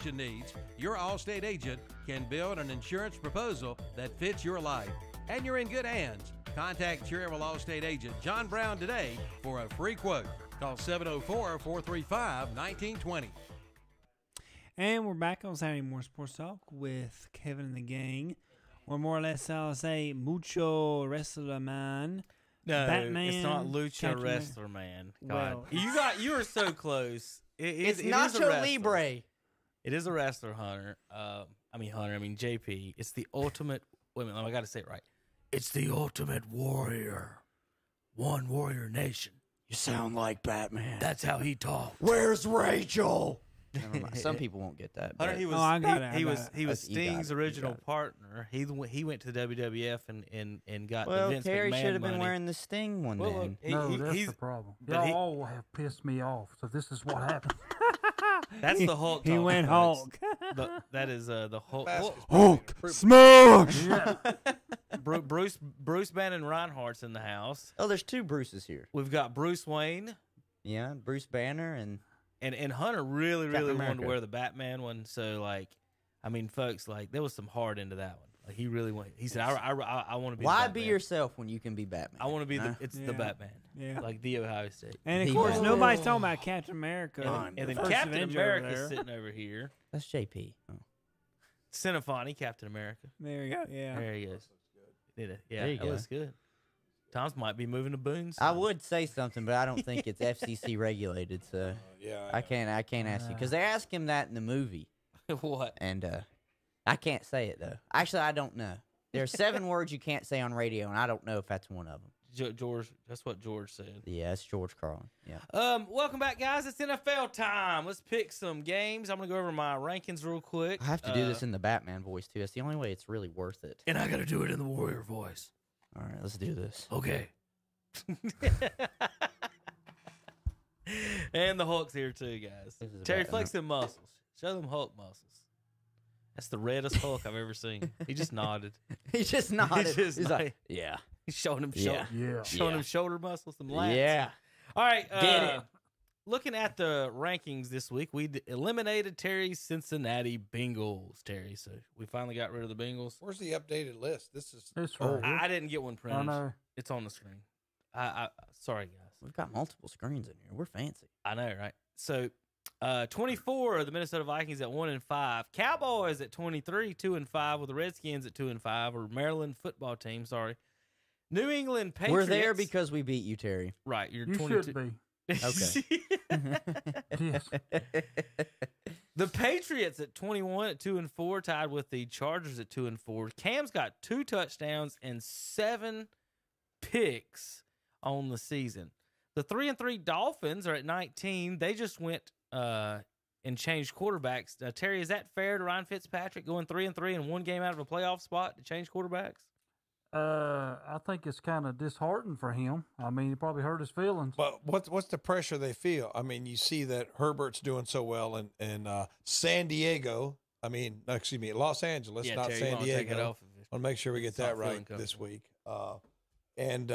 needs, your Allstate agent can build an insurance proposal that fits your life. And you're in good hands. Contact Cherryville Allstate agent John Brown today for a free quote. Call 704-435-1920. And we're back on Saturday Morning Sports Talk with Kevin and the gang. Or more or less, I'll say, Mucho Wrestler Man. No, Batman, it's not Lucha Captain Wrestler Man. God. Well, You were so close. It's it is a Nacho wrestler. Libre. It is a wrestler, Hunter. I mean JP. It's the ultimate. Wait a minute, I got to say it right. It's the ultimate warrior. One warrior nation. You sound like Batman. That's how he talks. Where's Rachel? Never mind. Some people won't get that. Hunter, but- he was. I got it. He I was. got it. He was You got Sting's it. You original got it. partner. He went to the WWF and got the Well, Vince Terry McMahon should have been money. wearing the Sting one Well, then. No, that's he's the problem. but he- Y'all all have pissed me off, so this is what happened. that's the Hulk. He talking, went folks. Hulk. That is the Hulk. Hulk smash. Yeah. Bruce Bannon Reinhardt's in the house. Oh, there's two Bruces here. We've got Bruce Wayne. Yeah, Bruce Banner And Hunter really Captain wanted to America. wear the Batman one. So I mean, folks, there was some heart into that one. Like he really wanted. He said, "I want to be." Why the be Batman. yourself when you can be Batman? I want to be Huh? the Yeah. Batman. Yeah. Like the Ohio State. And of He course, was- nobody's talking about Captain America. And then First Captain Avenger over America's there. sitting over here. That's JP. Oh. Cinephony, Captain America. There you go. Yeah. There he is. Did it? Yeah, There you that go. looks good. Tom's might be moving to Boone. I soon. would say something, but I don't think it's FCC regulated, so I can't ask you because they asked him that in the movie, What? and I can't say it though. Actually, I don't know. There are 7 words you can't say on radio, and I don't know if that's one of them. George. That's what George said. Yeah, it's George Carlin. Yeah. Welcome back, guys. It's NFL time. Let's pick some games. I'm gonna go over my rankings real quick. I have to do this in the Batman voice too. That's the only way it's really worth it. and I gotta do it in the Warrior voice. All right, let's do this. Okay. And the Hulk's here too, guys. This is Terry, bad. flex them muscles. Show them Hulk muscles. That's the reddest Hulk I've ever seen. He just nodded. He just nodded. just He's nodded. like, yeah, He's showing him Yeah. Yeah. showing Yeah. him shoulder muscles, some lats. yeah. All right. Get it. Looking at the rankings this week, we eliminated Terry's Cincinnati Bengals. Terry, so we finally got rid of the Bengals. Where's the updated list? This is It's right here. I didn't get one I printed. know. It's on the screen. I sorry guys. We've got multiple screens in here. We're fancy. I know, right? So, 24 of the Minnesota Vikings at 1-5, Cowboys at 23, 2-5, with the Redskins at 2-5, or Maryland football team. Sorry, New England Patriots. We're there because we beat you, Terry. right. You're You 22. should be. Okay. Yes. The Patriots at 21 at 2-4, tied with the Chargers at 2-4. Cam's got 2 touchdowns and 7 picks on the season. The 3-3 Dolphins are at 19. They just went and changed quarterbacks. Terry, is that fair to Ryan Fitzpatrick going 3-3 and 1 game out of a playoff spot to change quarterbacks? I think it's kind of disheartening for him. I mean, he probably hurt his feelings. But what's the pressure they feel? I mean, you see that Herbert's doing so well in San Diego. I mean, excuse me, Los Angeles, Yeah, not Terry, you San wanna take it Diego. off of it. I'll make sure we get Stop that feeling right this comfortable. week. And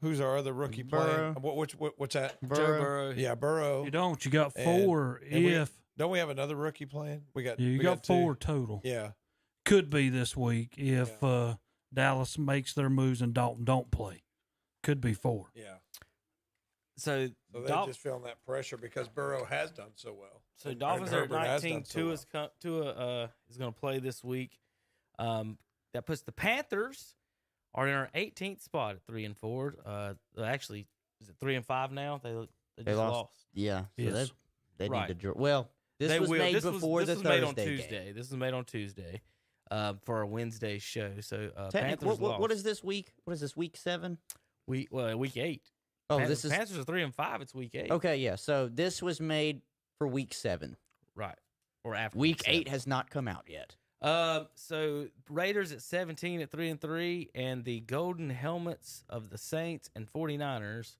who's our other rookie Burrow. playing? What's that? Joe Burrow. Yeah, Burrow. You don't. You got And- 4 and we- if. Don't we have another rookie playing? We got. You we got two. 4 total. Yeah. Could be this week if Dallas makes their moves and Dalton don't play. Could be 4. Yeah. So, So they're just feeling that pressure because Burrow has done so well. So And Dolphins are at Herbert has 19. done so well. Tua is going to play this week. That puts the Panthers are in our 18th spot at 3-4. Actually, is it 3-5 now? They just lost. Yeah. So Yes. they Right. need to. Well, this They was will. made This before this the was Thursday made on game. Tuesday. This was made on Tuesday for our Wednesday show. So Technic- Panthers what lost. is this week? What is this, week 7? week 8? Oh, Panthers, this is Panthers are 3-5. It's week 8. okay. Yeah, so this was made for week 7. Right. Or after Week 7. 8 has not come out yet. So Raiders at 17 at 3-3, and the Golden Helmets of the Saints and 49ers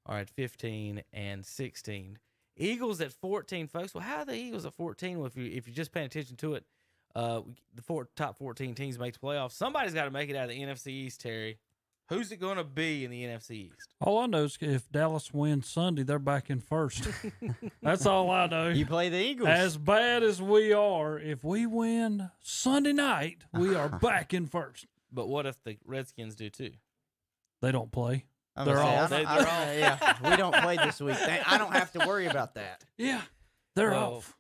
are at 15 and 16. Eagles at 14, folks. Well, how are the Eagles at 14? Well, if you're just paying attention to it, the top 14 teams make the playoffs. Somebody's got to make it out of the NFC East, Terry. Who's it going to be in the NFC East? All I know is if Dallas wins Sunday, they're back in first. That's all I know. You play the Eagles. As bad as we are, if we win Sunday night, we are back in first. But what if the Redskins do too? They don't play. I'm They're gonna say, off. They're off. Yeah, we don't play this week. I don't have to worry about that. Yeah, they're Well, off.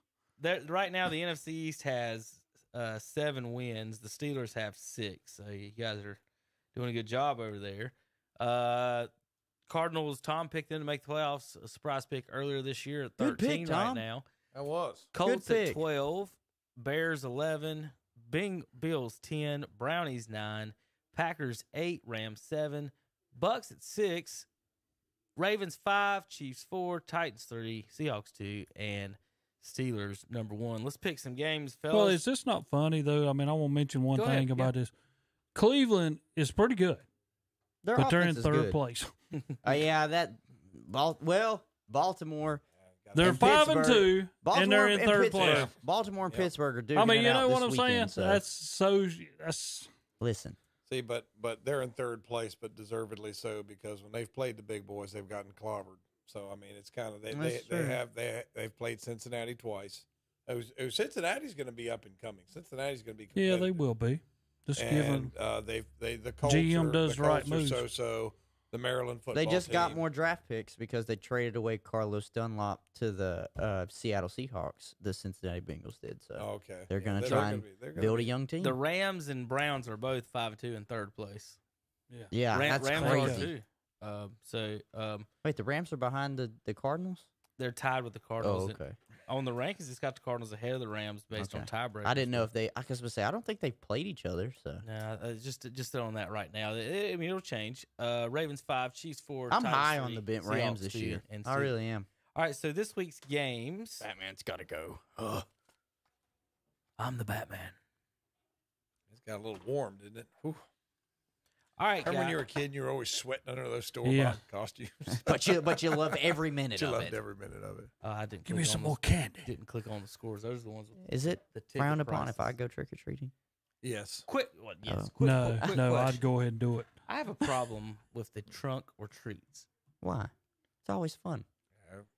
Right now, the NFC East has 7 wins. The Steelers have 6. So you guys are doing a good job over there. Cardinals, Tom picked them to make the playoffs. A surprise pick earlier this year at 13 Good pick, right Tom. now. That was. Colts Good at pick. 12. Bears 11. Bills 10. Brownies 9. Packers 8. Rams 7. Bucks at 6. Ravens 5. Chiefs 4. Titans 3. Seahawks 2. And Steelers number 1. Let's pick some games, fellas. Well, is this not funny, though? I mean, I want to mention one Go thing ahead, about this. Cleveland is pretty good, Their but they're in offense is third good. place. Yeah, Baltimore. They're And 5 and Pittsburgh. 2, and they're in third Pittsburgh. place. Baltimore and Pittsburgh are doing I mean, it you out know what this I'm saying? weekend, so. That's Listen, See, but they're in third place, but deservedly so, because when they've played the big boys, they've gotten clobbered. So I mean, it's kind of they've played Cincinnati twice. Cincinnati's going to be up and coming. Cincinnati's going to be yeah, competitive. they will be. Just give them. And the Colts GM are, does the the right Colts are moves. so the Maryland football they just got team. more draft picks because they traded away Carlos Dunlop to the Seattle Seahawks. The Cincinnati Bengals did so. Oh, okay, They're going to they're try gonna and be- they're gonna build a be- young team. The Rams and Browns are both 5-2 in third place. yeah, that's Rams crazy. are too. Wait, the Rams are behind the Cardinals? They're tied with the Oh, Cardinals. okay. On the rankings, it's got the Cardinals ahead of the Rams based on Okay. tiebreakers. I didn't know if they. I was going to say I don't think they've played each other. So No, just on that right now. I mean, it'll change. Ravens 5, Chiefs 4. I'm Titans high 3, on the bent Seahawks Rams this 2, year. and I really am. All right, so this week's games. Batman's got to go. I'm the Batman. It's got a little warm, didn't it? Whew. All right, Remember when guys. you were a kid and you were always sweating under those store-bought Yeah. costumes? But you love every minute you of loved it. every minute of it. I didn't Give me click some on more the, candy. Didn't click on the scores. Those are the ones. With Is it the ticket frowned upon if I prices. go trick or treating? Yes. Quick, what? Yes. Oh. Quick, No, quick no, question. I'd go ahead and do it. I have a problem with the trunk or treats. Why? It's always fun.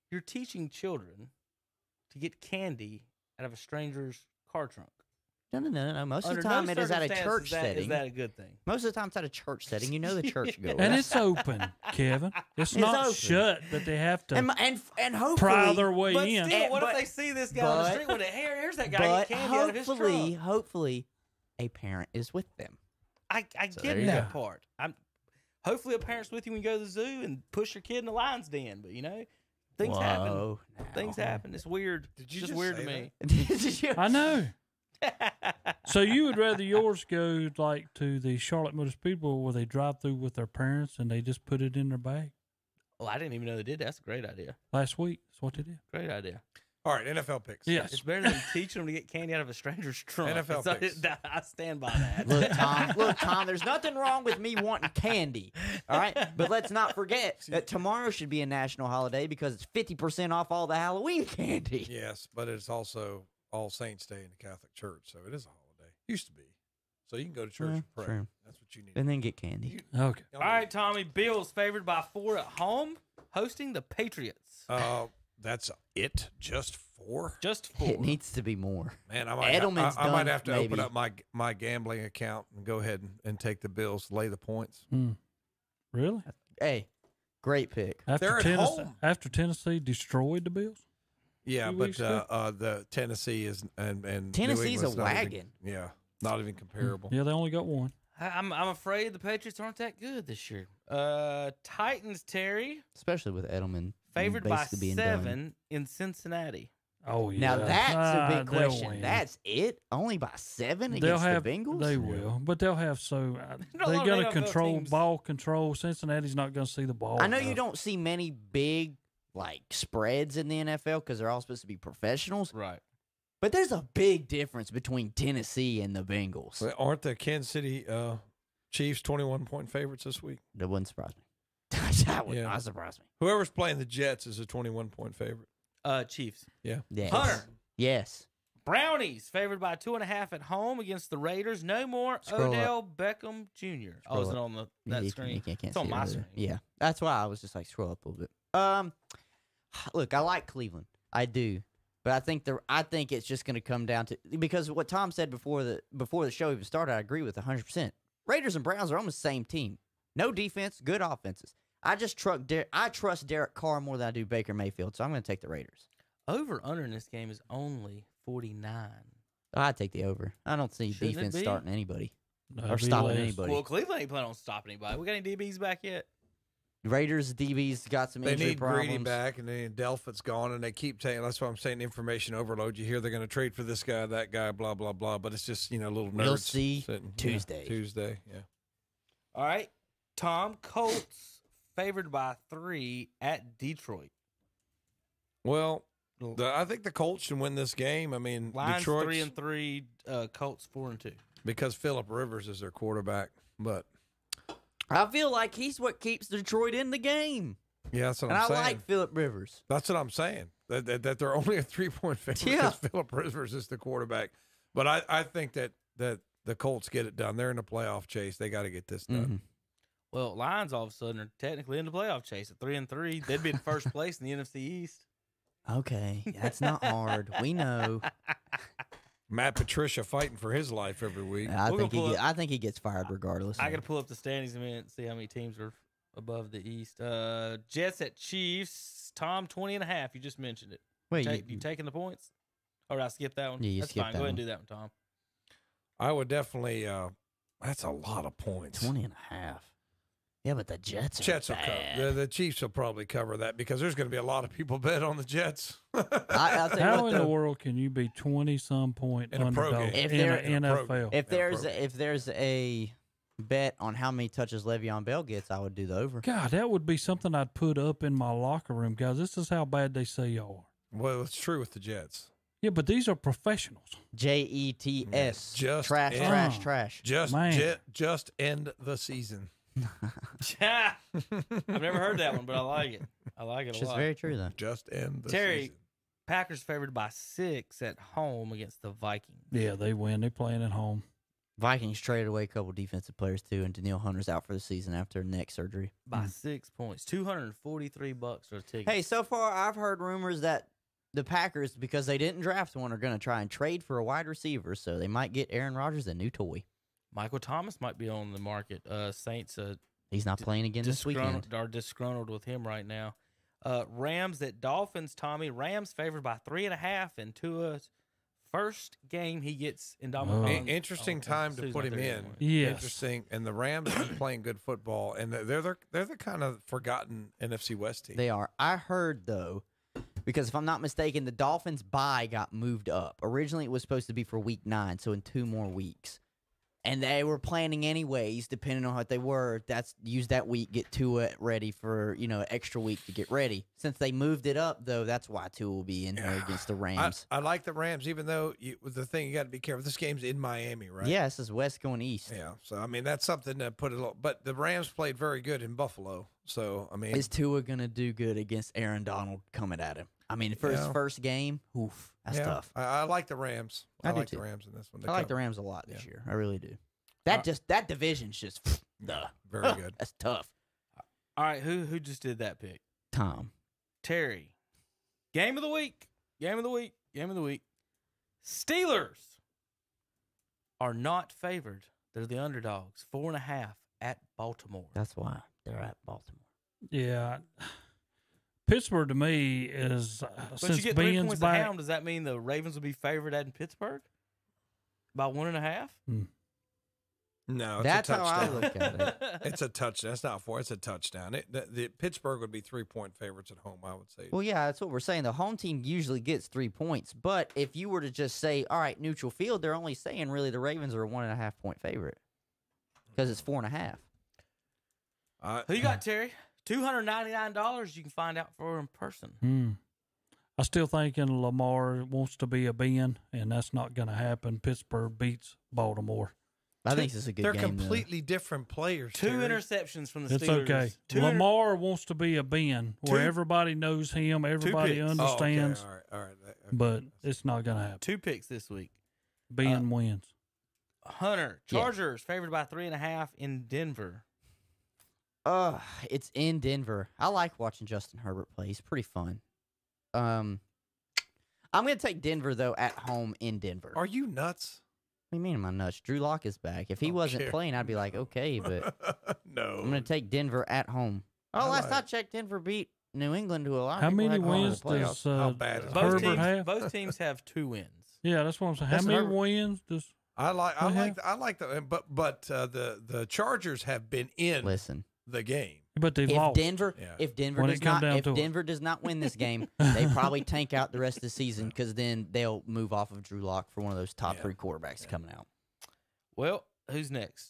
You're teaching children to get candy out of a stranger's car trunk. No. Most of Under the time, no it is at a circumstance church is that, setting. Is that a good thing? Most of the time, it's at a church setting. You know the church goers. And it's open, Kevin. It's not open. shut that they have to and hopefully pry their way But in. still, what but- if they see this guy on the but- street with it? Here's that guy but get candy out of his trunk. hopefully, a parent is with them. I So get there you that go. part. Hopefully a parent's with you when you go to the zoo and push your kid in the lion's den. But things happen. Whoa, Things now. happen. It's weird. Did you It's just just weird to say me. Did you- I know. So you would rather yours go like to the Charlotte Motor Speedway where they drive through with their parents and they just put it in their bag? Well, I didn't even know they did. That's a great idea. Last week, that's what they did. Great idea. All right, NFL picks. Yes. It's better than teaching them to get candy out of a stranger's trunk. NFL So picks. I stand by that. Look, Tom, there's nothing wrong with me wanting candy. All right. But let's not forget that tomorrow should be a national holiday because it's 50% off all the Halloween candy. Yes, but it's also All Saints Day in the Catholic Church, so it is a holiday. Used to be. So you can go to church and pray. true. That's what you need. And then get candy. Okay. All right, Tommy. Bills favored by 4 at home, hosting the Patriots. That's it? Just 4? Just 4. It needs to be more. Man, I might, Edelman's I might done, have to open maybe. up my gambling account and go ahead and take the Bills, lay the points. Really? Hey, great pick. They're at home. After Tennessee destroyed the Bills? Yeah, Few but weeks ago? the Tennessee is and New Tennessee's a England's not even- wagon. yeah, not even comparable. Yeah, they only got one. I'm afraid the Patriots aren't that good this year. Titans, Terry, Especially with Edelman favored by basically being done. 7 in Cincinnati. Oh, yeah. Now that's a big they'll question. win. That's it? Only by 7 They'll against have, the Bengals? They will, but they'll have a they're lot of going to NFL control teams. ball control. Cincinnati's not going to see the ball. I know you enough. don't see many big spreads in the NFL because they're all supposed to be professionals. Right. But there's a big difference between Tennessee and the Bengals. Well, aren't the Kansas City Chiefs 21-point favorites this week? That wouldn't surprise me. That would Yeah. not surprise me. Whoever's playing the Jets is a 21-point favorite. Chiefs. Yeah. Yes. Hunter. Yes. Brownies favored by 2.5 at home against the Raiders. No more Scroll Odell Beckham Jr. Scroll Is it up. on that screen? You can't It's on see it my over there. screen. Yeah, that's why I was just like scroll up a little bit. Look, I like Cleveland, I do, but I think it's just going to come down to because what Tom said before the show even started. I agree with 100%. Raiders and Browns are almost the same team. No defense, good offenses. I trust Derek Carr more than I do Baker Mayfield, so I'm going to take the Raiders. Over under in this game is only 49. I'd take the over. I don't see Shouldn't it defense be? starting anybody No, or it'd be stopping less. anybody. Well, Cleveland ain't planning on stopping anybody. We got any DBs back yet? Raiders DBs got some They injury need problems. Greedy back, and then Delphitt's gone, and they keep saying that's why I'm saying information overload. You hear they're going to trade for this guy, that guy, blah blah blah. But it's just little nerds. We'll see sitting, Tuesday. Tuesday, yeah. All right. Tom, Colts favored by 3 at Detroit. Well, I think the Colts should win this game. I mean, Lions Detroit's 3-3, Colts 4-2. because Phillip Rivers is their quarterback. But I feel like he's what keeps Detroit in the game. yeah, that's what And I'm I saying. like Phillip Rivers. That's what I'm saying. That they're only a 3-point favorite Yeah. because Phillip Rivers is the quarterback. But I think that the Colts get it done. They're in the playoff chase. They got to get this done. Mm-hmm. Well, Lions all of a sudden are technically in the playoff chase at 3-3. They'd be in first place in the NFC East. Okay, that's not hard. We know. Matt Patricia fighting for his life every week. I We're think gonna pull I think he gets fired regardless. I got to pull up the standings in a minute and see how many teams are above the East. Jets at Chiefs. Tom, 20.5. You just mentioned it. Wait, You taking the points? Or did I skip that one? Yeah, you That's skipped fine. that Go ahead and one. do that one, Tom. I would definitely. That's a lot of points. 20.5. Yeah, but the Jets Jets will bad. cover. The Chiefs will probably cover that because there's going to be a lot of people bet on the Jets. I'll tell you How what, in the though, world can you be 20-some point In a pro underdog game. If in they're- an in a pro NFL? game. if there's a bet on how many touches Le'Veon Bell gets, I would do the over. God, that would be something I'd put up in my locker room, guys. This is how bad they say y'all are. Well, it's true with the Jets. Yeah, but these are professionves. JETS. Just trash, end- trash, trash. Man. Just end the season. I've never heard that one, but I like it. I like it a Which is lot. very true, though. Just end the Terry, season. Packers favored by 6 at home against the Vikings. Yeah, they win. They're playing at home. Vikings traded away a couple defensive players, too, and Daniil Hunter's out for the season after neck surgery. By 6 points. $243 for a ticket. Hey, so far I've heard rumors that the Packers, because they didn't draft one, are going to try and trade for a wide receiver, so they might get Aaron Rodgers a new toy. Michael Thomas might be on the market. Saints He's not playing again this weekend. are disgruntled with him right now. Rams at Dolphins, Tommy. Rams favored by 3.5 in Tua's first game he gets in Dominican. Interesting time to put him in. Yes. Interesting. And the Rams are playing good football, and they're the kind of forgotten NFC West team. They are. I heard, though, because if I'm not mistaken, the Dolphins' bye got moved up. Originally, it was supposed to be for week 9, so in 2 more weeks. And they were planning anyways, depending on what they were. Use that week, get Tua ready for an extra week to get ready. Since they moved it up, though, that's why Tua will be in there against the Rams. I like the Rams, even though the thing you got to be careful. This game's in Miami, right? Yeah, this is West going East. Yeah. So I mean, that's something to put it. But the Rams played very good in Buffalo. So I mean, Is Tua gonna do good against Aaron Donald coming at him? I mean, for his first game, oof, that's yeah, tough. I like the Rams. I do like too. the Rams in this one. I like the Rams a lot this Yeah. year. I really do. That division's just very good. That's tough. All right, who just did that pick? Tom. Terry. Game of the week. Steelers are not favored. They're the underdogs. 4.5 at Baltimore. That's why they're at Baltimore. Yeah. Pittsburgh, to me, is But since you get 3 Ben's points back. at home. Does that mean the Ravens will be favored at in Pittsburgh? By 1.5? No, it's That's a how I touchdown. look at it. It's a touchdown. It's not 4. It's a touchdown. The Pittsburgh would be 3-point favorites at home, I would say. Well, yeah, that's what we're saying. The home team usually gets 3 points, but if you were to just say, all right, neutral field, they're only saying really the Ravens are a 1.5 point favorite because it's 4.5. Who you got, Terry? $299 you can find out for in person. I still thinking Lamar wants to be a Ben, and that's not going to happen. Pittsburgh beats Baltimore. I think this is a good They're game. completely different players. 2 Terry. interceptions from the It's Steelers. okay. Two Lamar wants to be a Ben, where Two- everybody knows him, everybody picks. understands. Oh, okay. All right. but it's not going to happen. 2 picks this week. Ben wins. Hunter, Chargers favored by 3.5 in Denver. It's in Denver. I like watching Justin Herbert play. He's pretty fun. I'm going to take Denver, though, at home in Denver. Are you nuts? What do you mean am I nuts? Drew Lock is back. If he wasn't playing, I'd be like, okay, but No. I'm going to take Denver at home. Last I checked, Denver beat New England to a lot. How many wins does How bad is Herbert have? Both teams have 2 wins. Yeah, that's what I'm saying. How many wins does I like that, but the Chargers have been in the game. But they've if lost. Denver When it comes down if to it. Denver does not win this game, they probably tank out the rest of the season because then they'll move off of Drew Lock for one of those top 3 quarterbacks coming out. Well, who's next?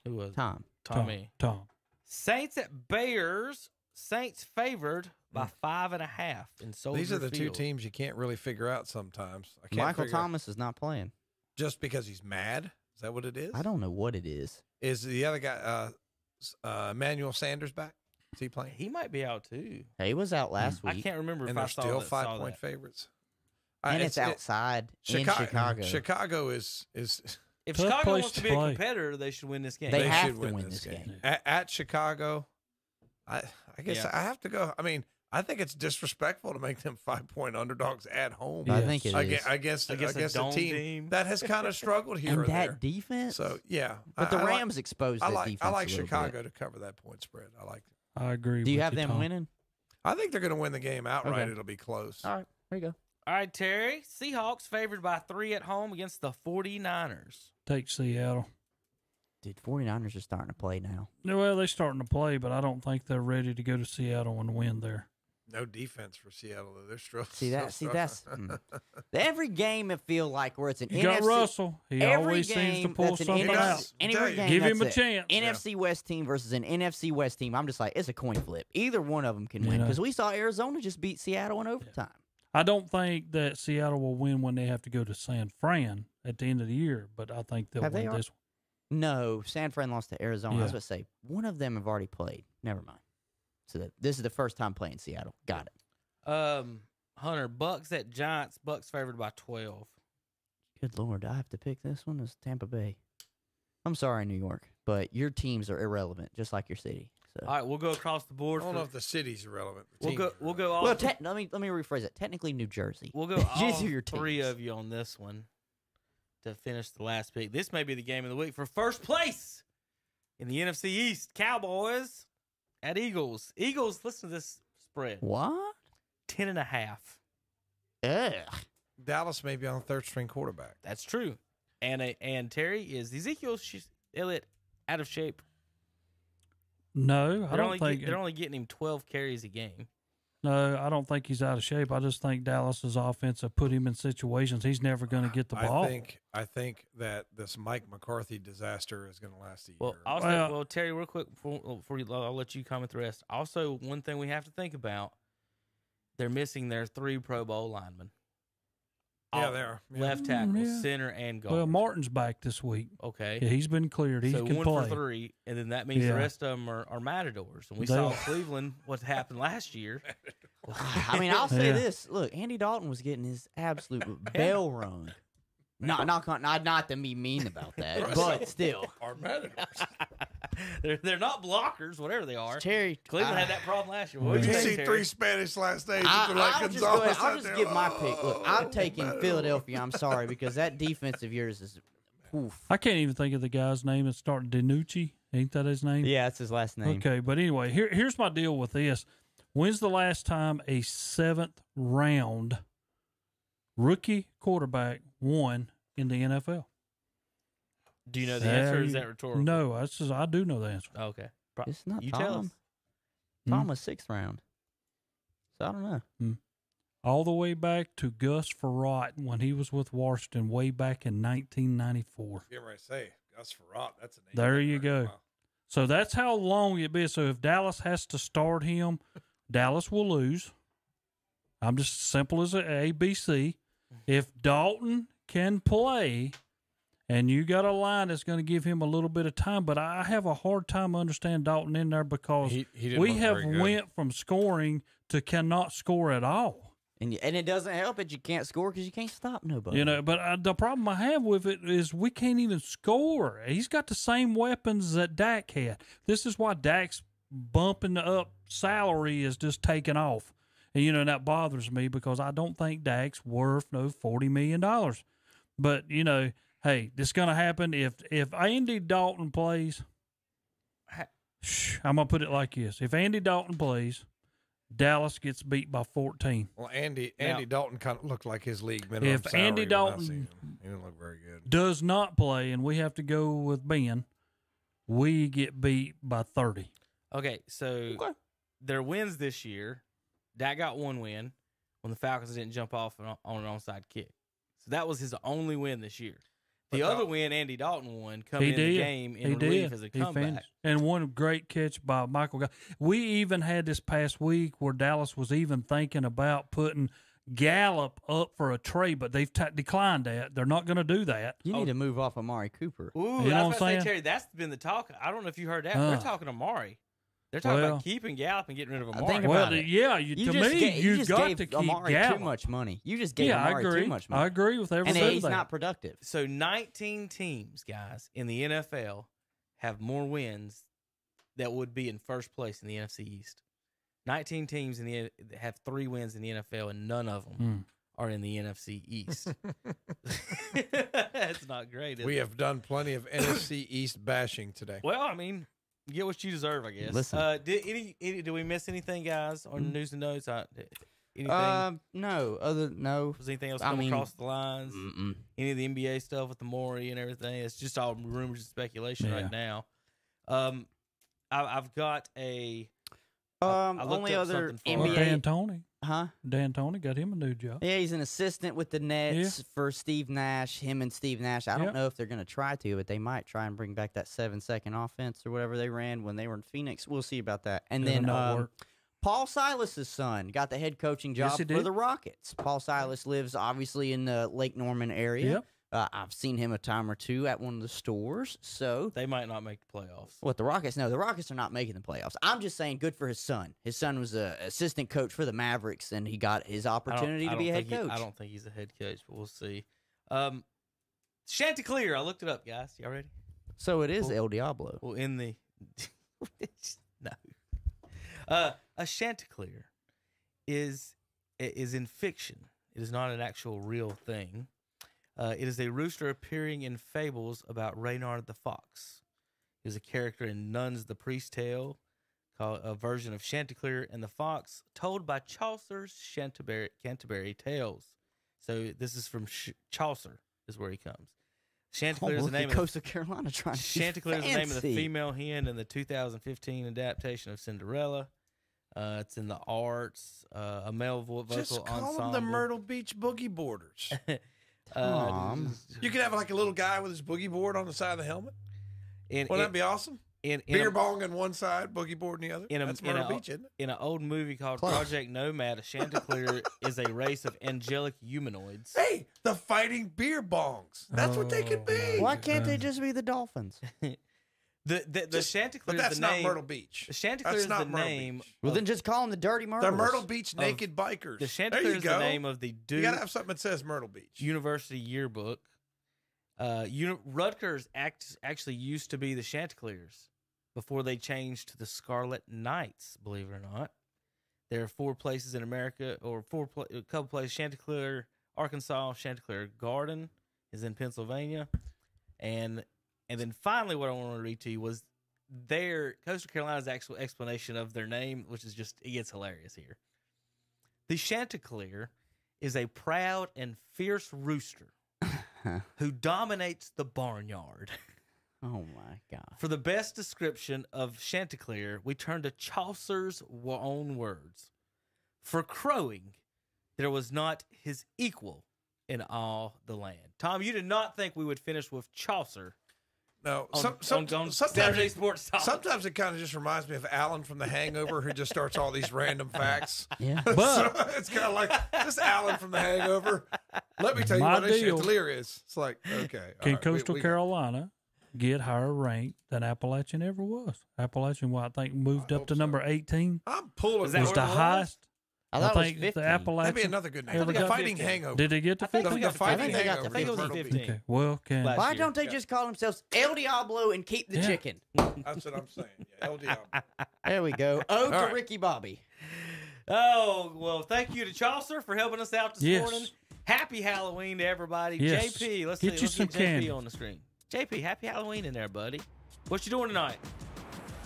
Who was it? Tommy. Tom. Saints at Bears. Saints favored by 5.5 in Soldier These are the Field. 2 teams you can't really figure out sometimes. I can't Michael Thomas is not playing. Just because he's mad? Is that what it is? I don't know what it is. Is the other guy, Emmanuel Sanders, back? Is he playing? He might be out too. He was out last week. I can't remember And if they're I saw still that, 5-point favorites. And it's outside in Chicago. Chicago is If Tough Chicago place wants to to be a play. competitor, they should win this game. They have should to win this game. At Chicago. I guess I have to go. I mean, I think it's disrespectful to make them 5-point underdogs at home. I think it is. I guess a dome a team that has kind of struggled here And or that there. defense. So yeah, But the Rams exposed I that like defense. I like a little Chicago bit. to cover that point spread. I like it. I agree. Do you with have them Tom. winning? I think they're going to win the game outright. Okay. It'll be close. All right, there you go. All right, Terry. Seahawks favored by 3 at home against the 49ers. Take Seattle. Dude, 49ers are starting to play now. Well, they're starting to play, but I don't think they're ready to go to Seattle and win there. No defense for Seattle. Though. They're struggling. That's every game it feel like where it's an You NFC. got Russell. He every always game seems to pull that's an something NFC out. Every game Give him a that's chance. NFC West team versus an NFC West team. I'm just like, it's a coin flip. Either one of them can win Yeah. because we saw Arizona just beat Seattle in overtime. I don't think that Seattle will win when they have to go to San Fran at the end of the year, but I think they'll Have they win this one. No, San Fran lost to Arizona. I was Yeah. going to say one of them have already played. Never mind. So this is the first time playing Seattle. Got it. Hunter, Bucks at Giants. Bucks favored by 12. Good Lord, I have to pick this one as Tampa Bay. I'm sorry, New York, but your teams are irrelevant, just like your city. So. All right, we'll go across the I board. don't know if the city's irrelevant. The We'll teams go. We'll are go. All Well, let me rephrase it. Technically, New Jersey. We'll go These all are your 3 teams. of you on this one to finish the last pick. This may be the game of the week for first place in the NFC East. Cowboys at Eagles. Eagles, listen to this spread. What? 10.5. Ugh. Dallas may be on third string quarterback. That's true. And Terry, is Ezekiel Elliott out of shape? No, I don't think. They're only getting him 12 carries a game. No, I don't think he's out of shape. I just think Dallas's offense have put him in situations he's never going to get the ball. I think that this Mike McCarthy disaster is going to last a year. Well, also, Terry, real quick before I'll let you comment the rest. Also, one thing we have to think about: they're missing their 3 Pro Bowl linemen. Yeah, they are. Yeah. Left tackle, Yeah. center, and guard. Well, Martin's back this week. Okay. Yeah, he's been cleared. He So can 1 play. for 3, and then that means Yeah. the rest of them are matadors. And we They saw are. Cleveland what happened last year. I mean, I'll say Yeah. this. Look, Andy Dalton was getting his absolute bell rung. Not to be mean about that, but still. Our matadors. They're not blockers, whatever they are. Terry, Cleveland had that problem last year. What When do you you see think, Terry? 3 Spanish last names, they're like I'll just go ahead. Gonzalez I'll out just there. give my pick. Look, I'm taking Matadors. Philadelphia. I'm sorry because that defense of yours is. Oof. I can't even think of the guy's name. It started Danucci. Ain't that his name? Yeah, that's his last name. Okay, but anyway, here's my deal with this. When's the last time a 7th round rookie quarterback won in the NFL? Do you know the answer, or is that rhetorical? No, I do know the answer. Oh, okay. It's not You Tom. tell us. Tom was 6th round. So I don't know. All the way back to Gus Frerotte when he was with Washington way back in 1994. Get ready to say Gus Frerotte. That's a name. There you Right. go. Wow. So that's how long it be. So if Dallas has to start him, Dallas will lose. I'm just simple as a ABC. If Dalton can play, and you got a line that's going to give him a little bit of time, but I have a hard time understanding Dalton in there because He didn't we look have very good. went from scoring to cannot score at all. And it doesn't help that you can't score because you can't stop nobody. You know, but the problem I have with it is we can't even score. He's got the same weapons that Dak had. This is why Dak's bumping up salary is just taking off. And, you know, that bothers me because I don't think Dak's worth no $40 million. But, you know, hey, this is going to happen. If Andy Dalton plays, I'm going to put it like this. If Andy Dalton plays, Dallas gets beat by 14. Well, Andy Dalton kind of looked like his league minimum If salary Andy when I Dalton seen him. He didn't look very good. does not play and we have to go with Ben, we get beat by 30. Okay, so their wins this year, Dak got one win when the Falcons didn't jump off on an onside kick. So that was his only win this year. The other win, Andy Dalton won, coming in the game in relief as a comeback. And one great catch by Michael. We even had this past week where Dallas was even thinking about putting Gallup up for a trade, but they've declined that. They're not going to do that. You need to move off Amari Cooper. Ooh, You know I what was I'm about to say, saying? Terry, that's been the talk. I don't know if you heard that. They're talking Amari. They're talking about keeping Gallup and getting rid of Amari. think Well, about it. yeah, You to just me, gave, you you've just got gave to keep Amari Gallup. too much money. You just gave Yeah, I Amari agree. too much money. I agree with everything. And he's not productive. So 19 teams, guys, in the NFL have more wins that would be in first place in the NFC East. 19 teams have 3 wins in the NFL, and none of them are in the NFC East. That's not great. We have done plenty of NFC East bashing today. Well, I mean, you get what you deserve, I guess. Listen. Did we miss anything, guys, on news and notes? Anything? No. Was anything else I come mean, across the lines? Any of the NBA stuff with the Maury and everything? It's just all rumors and speculation right now. I've got a. I looked only up other something for Well, NBA. Dan Tony. Huh? Dan Tony got him a new job. Yeah, he's an assistant with the Nets for Steve Nash. Him and Steve Nash. I don't know if they're going to try to, but they might try and bring back that 7-second offense or whatever they ran when they were in Phoenix. We'll see about that. And then Paul Silas's son got the head coaching job for the Rockets. Paul Silas lives obviously in the Lake Norman area. Yep. I've seen him a time or two at one of the stores. So They might not make the playoffs. what, the Rockets? No, the Rockets are not making the playoffs. I'm just saying good for his son. His son was an assistant coach for the Mavericks, and he got his opportunity to be a head coach. I don't think he's a head coach, but we'll see. Chanticleer, I looked it up, guys. Y'all ready? So it is El Diablo. Well, in the no, a Chanticleer is in fiction. It is not an actual real thing. It is a rooster appearing in fables about Reynard the Fox. He was a character in Nun's The Priest's Tale, called a version of Chanticleer and the Fox, told by Chaucer's Canterbury Tales. So this is from Chaucer, is where he comes. Chanticleer is the name of Coastal Carolina trying to Chanticleer is the name of the female hen in the 2015 adaptation of Cinderella. It's in the arts. A male vocal Just call ensemble. them the Myrtle Beach Boogie Boarders. You could have like a little guy with his boogie board on the side of the helmet. Wouldn't that be awesome? Beer bong on one side, boogie board on the other. That's Myrtle Beach, isn't it? In an old movie called Project Nomad, a Chanticleer is a race of angelic humanoids. Hey, the fighting beer bongs. That's what they could be. Why can't they just be the Dolphins? The Chanticleer But that's is the not name. Myrtle Beach. The Chanticleer That's is not the Myrtle name. Beach. Well, then just call them the Dirty Myrtles. The Myrtle Beach Naked Bikers. The There Chanticleer you is go. the name of the You Duke got to have something that says Myrtle Beach. University yearbook. Rutgers actually used to be the Chanticleers before they changed to the Scarlet Knights, believe it or not. There are 4 places in America, or a couple places. Chanticleer, Arkansas. Chanticleer Garden is in Pennsylvania. And then finally what I want to read to you was Coastal Carolina's actual explanation of their name, which is just, it gets hilarious here. The Chanticleer is a proud and fierce rooster who dominates the barnyard. Oh, my God. For the best description of Chanticleer, we turn to Chaucer's own words. For crowing, there was not his equal in all the land. Tom, you did not think we would finish with Chaucer. No, on sometimes Saturday Sports Talk. Sometimes it kind of just reminds me of Alan from The Hangover, who just starts all these random facts. Yeah. So it's kind of like this Alan from The Hangover. Let me tell you My what a deal. Chanticleer is. It's like, okay. Can all right, Coastal we Carolina get higher ranked than Appalachian ever was? Appalachian, I think, moved up to number 18. I'm pulling. Is that Was where the it was? highest. I thought it was think 15. the Appalachian. That'd be another good name. Ever The got Fighting 15? Hangover. Did they get to I think 50? we The got Fighting I think they got Hangover. to I think it was Myrtle 15. Beach. Okay. Well, can Last Why year. don't they just call themselves El Diablo and keep the Yeah. chicken? That's what I'm saying. Yeah, El Diablo. There we go. Ode to right. Ricky Bobby. Oh, well, thank you to Chaucer for helping us out this Yes. morning. Happy Halloween to everybody. Yes. JP, let's Get see. you Let's some get JP candy. on the screen. JP, happy Halloween in there, buddy. What you doing tonight?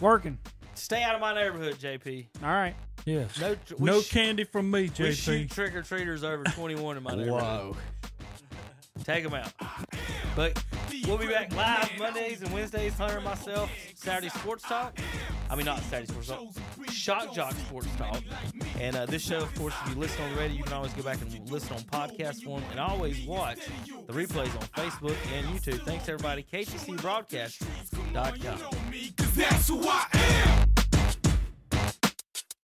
Working. Stay out of my neighborhood, JP. All right. Yes. we No sh- candy from me, We JP. shoot trick-or-treaters over 21 in my neighborhood. Whoa. Take them out. But we'll be back live Mondays and Wednesdays, Hunter and myself. Saturday Sports Talk. I mean, not Saturday Sports Talk. Shock Jock Sports Talk. And this show, of course, if you listen on the radio, you can always go back and listen on podcast form and always watch the replays on Facebook and YouTube. Thanks, everybody. KTCBroadcast.com. Cause that's who I am.